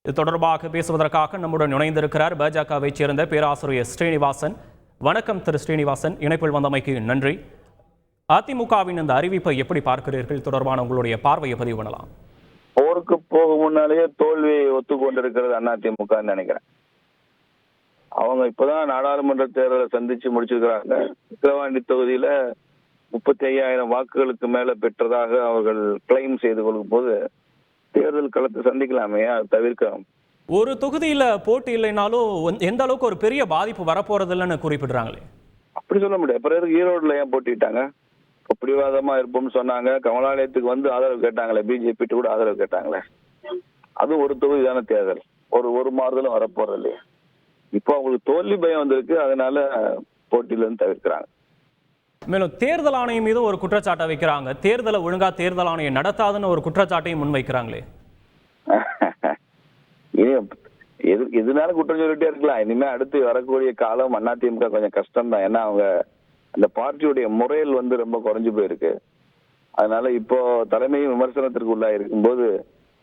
இது தொடர்பாக பேசுவதற்காக நம்முடன் இணைந்திருக்கிறார் பாஜகவைச் சேர்ந்த பேராசிரியர் ஸ்ரீனிவாசன். வணக்கம் திரு ஸ்ரீனிவாசன், இணைப்பில் வந்தமைக்கு நன்றி. அதிமுகவின் இந்த அறிவிப்பை எப்படி பார்க்கிறீர்கள்? தொடர்பான உங்களுடைய பார்வையை பதிவு பண்ணலாம். போருக்கு போகும் முன்னாலேயே தோல்வியை ஒத்துக்கொண்டிருக்கிறது அதிமுக நினைக்கிறேன். அவங்க இப்பதான் நாடாளுமன்ற தேர்தலை சந்திச்சு முடிச்சிருக்கிறாங்க. விக்கிரவாண்டி தொகுதியில 35,000 வாக்குகளுக்கு மேல பெற்றதாக அவர்கள் கிளைம் செய்து கொள்ளும் போது தேர்தல் களத்தை சந்திக்கலாமே, அதை தவிர்க்கலாம். ஒரு தொகுதியில போட்டி இல்லைனாலும் எந்த அளவுக்கு ஒரு பெரிய பாதிப்பு வரப்போறது இல்லைன்னு குறிப்பிடுறாங்களே. அப்படி சொல்ல முடியாது. பிறகு ஈரோடுல ஏன் போட்டிட்டாங்க? பிடிவாதமா இருப்போம்னு சொன்னாங்க. கமலாலயத்துக்கு வந்து ஆதரவு கேட்டாங்களே, பிஜேபி கூட ஆதரவு கேட்டாங்களே. அது ஒரு தொகுதிதான தேர்தல், ஒரு மாறுதலும் வரப்போறது இல்லையா. இப்போ அவங்களுக்கு தோல்வி பயம் வந்திருக்கு, அதனால போட்டியில இருந்து தவிர்க்கிறாங்க. மேலும் தேர்தல் ஆணையம் மீது ஒரு குற்றச்சாட்டை வைக்கிறாங்க. தேர்தலை ஒழுங்கா தேர்தல் ஆணையம் நடத்தாதுன்னு ஒரு குற்றச்சாட்டையும் முன்வைக்கிறாங்களே. எதுனால குற்றம் சொல்லிட்டே இருக்கலாம். இனிமே அடுத்து வரக்கூடிய காலம் அதிமுக கொஞ்சம் கஷ்டம் தான். ஏன்னா அவங்க அந்த பார்ட்டியுடைய முறையில் வந்து ரொம்ப குறைஞ்சு போயிருக்கு. அதனால இப்போ தலைமையும் விமர்சனத்திற்கு உள்ளா இருக்கும்போது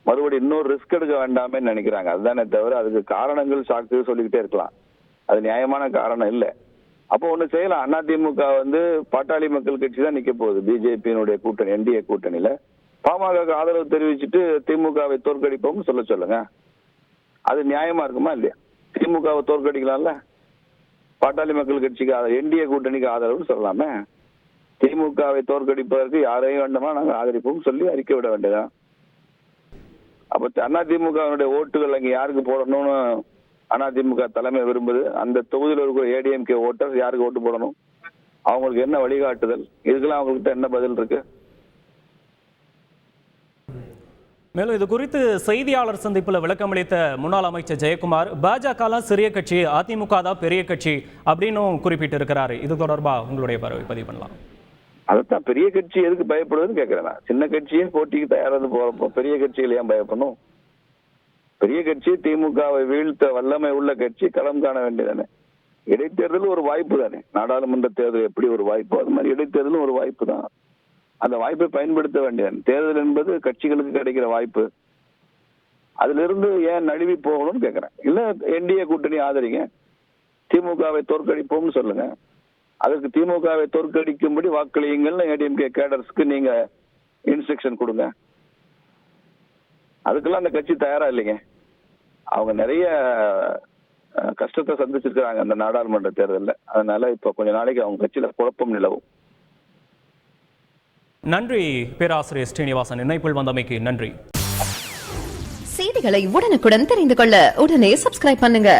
மறுபடியும் இன்னொரு ரிஸ்க் எடுக்க வேண்டாமே நினைக்கிறாங்க. அதுதானே தவிர அதுக்கு காரணங்கள் சாக்கு சொல்லிக்கிட்டே இருக்கலாம். அது நியாயமான காரணம் இல்லை. அப்போ ஒண்ணு செய்யலாம். அதிமுக வந்து பாட்டாளி மக்கள் கட்சி தான் நிக்க போகுது. பிஜேபியினுடைய கூட்டணி, என்டிஏ கூட்டணியில பாமக ஆதரவு தெரிவிச்சுட்டு திமுகவை தோற்கடிப்போம் சொல்லுங்க. அது நியாயமா இருக்குமா இல்லையா? திமுகவை தோற்கடிக்கலாம்ல. பாட்டாளி மக்கள் கட்சிக்கு என்டிஏ கூட்டணிக்கு ஆதரவு சொல்லலாமே. திமுகவை தோற்கடிப்பதற்கு யாரையும் வேண்டாமா நாங்க ஆதரிப்போம் சொல்லி அறிக்கை விட வேண்டியதான். அப்ப அதிமுகவினுடைய ஓட்டுகள் அங்க யாருக்கு போடணும்னு அதிமுக தலைமை விரும்புது. அந்த தொகுதியில் இருக்கிற ஏடிஎம்கே ஓட்டர் யாருக்கு ஓட்டு போடணும், அவங்களுக்கு என்ன வழிகாட்டுதல், இதுக்கெல்லாம் அவங்கள்ட்ட என்ன பதில் இருக்கு? மேலும் இது குறித்து செய்தியாளர் சந்திப்பில் விளக்கமளித்த முன்னாள் அமைச்சர் ஜெயக்குமார், பாஜக சிறிய கட்சி, அதிமுக தான் பெரிய கட்சி அப்படின்னு குறிப்பிட்டு இருக்கிறாரு. இது தொடர்பாக உங்களுடைய பார்வை பதிவு பண்ணலாம். அதைத்தான், பெரிய கட்சி எதுக்கு பயப்படுதுன்னு கேட்கிறேன். சின்ன கட்சியே போட்டிக்கு தயாராக போறப்போ பெரிய கட்சிகள் ஏன் பயப்படணும்? பெரிய கட்சி, திமுகவை வீழ்த்த வல்லமை உள்ள கட்சி களம் காண வேண்டியதானே. இடைத்தேர்தல் ஒரு வாய்ப்பு தானே. நாடாளுமன்ற தேர்தல் எப்படி ஒரு வாய்ப்பு, அது மாதிரி இடைத்தேர்தலும் ஒரு வாய்ப்பு தான். அந்த வாய்ப்பை பயன்படுத்த வேண்டியது. தேர்தல் என்பது கட்சிகளுக்கு கிடைக்கிற வாய்ப்பு. அதுல இருந்து ஏன் நழுவி போகணும்னு கேட்கிறேன். இல்ல என்டிஏ கூட்டணி ஆதரிங்க, திமுகவை தோற்கடிப்போம்னு சொல்லுங்க. அதுக்கு திமுகவை தோற்கடிக்கும்படி வாக்களியுங்கள் ஏடிஎம்கே கேடர்ஸ்க்கு நீங்க இன்ஸ்ட்ரக்ஷன் கொடுங்க. அதுக்கெல்லாம் அந்த கட்சி தயாரா இல்லைங்க. அவங்க நிறைய கஷ்டத்தை சந்திச்சிருக்கிறாங்க அந்த நாடாளுமன்ற தேர்தலில். அதனால இப்ப கொஞ்ச நாளைக்கு அவங்க கட்சியில குழப்பம் நிலவும். நன்றி பேராசிரியர் ஸ்ரீனிவாசன், இணைப்பில் வந்தமைக்கு நன்றி. செய்திகளை உடனுக்குடன் தெரிந்து கொள்ள உடனே சப்ஸ்கிரைப் பண்ணுங்க.